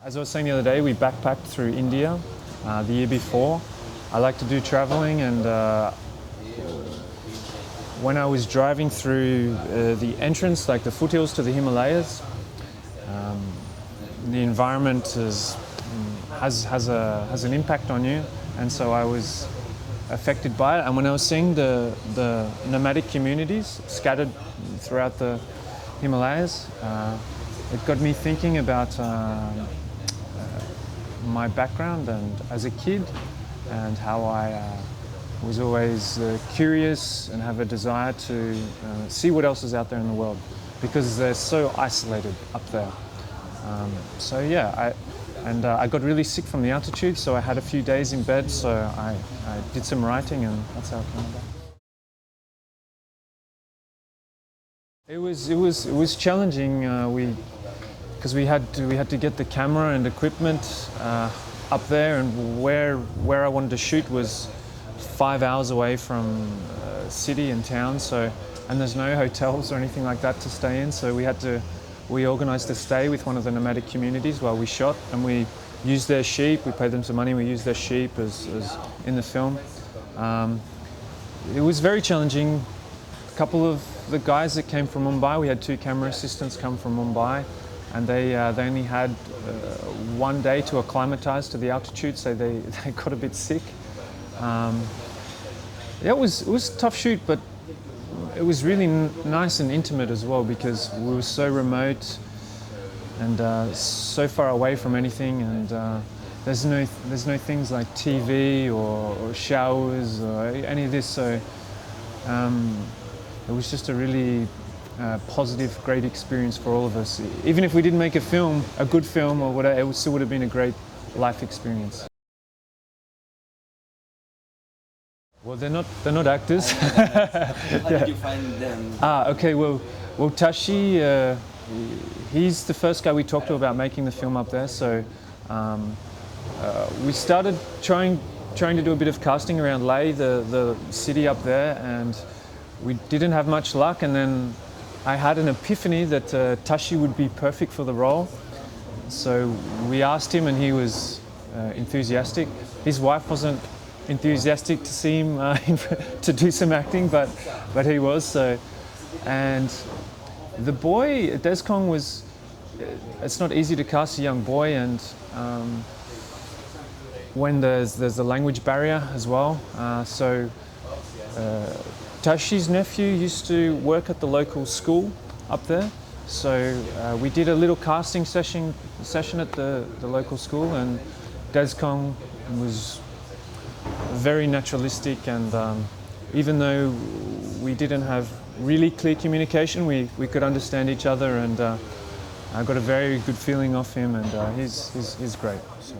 As I was saying the other day, we backpacked through India the year before. I like to do traveling, and when I was driving through the entrance, like the foothills to the Himalayas, the environment has an impact on you, and so I was affected by it. And when I was seeing the nomadic communities scattered throughout the Himalayas, it got me thinking about my background and as a kid, and how I was always curious and have a desire to see what else is out there in the world, because they're so isolated up there. So yeah, I got really sick from the altitude, so I had a few days in bed, so I did some writing, and that's how it came about. It was challenging. Because we had to get the camera and equipment up there, and where I wanted to shoot was 5 hours away from city and town. So, and there's no hotels or anything like that to stay in. So we organised a stay with one of the nomadic communities while we shot, and we used their sheep. We paid them some money. We used their sheep as in the film. It was very challenging. A couple of the guys that came from Mumbai, we had 2 camera assistants come from Mumbai, and they only had 1 day to acclimatise to the altitude, so they got a bit sick. Yeah, it was a tough shoot, but it was really nice and intimate as well, because we were so remote and so far away from anything, and there's no things like TV or showers or any of this. So it was just a really positive, great experience for all of us. Even if we didn't make a good film or whatever, it still would have been a great life experience. Well, they're not actors. How did you find them? Okay. Well, Tashi, he's the first guy we talked to about making the film up there. So we started trying to do a bit of casting around Leh, the city up there, and we didn't have much luck. And then I had an epiphany that Tashi would be perfect for the role. So we asked him, and he was enthusiastic. His wife wasn't enthusiastic to see him to do some acting, but he was. So, and the boy Descong was. It's not easy to cast a young boy, and when there's a language barrier as well. Tashi's nephew used to work at the local school up there, so we did a little casting session at the local school, and Descong was very naturalistic, and even though we didn't have really clear communication, we could understand each other, and I got a very good feeling off him, and he's great. So.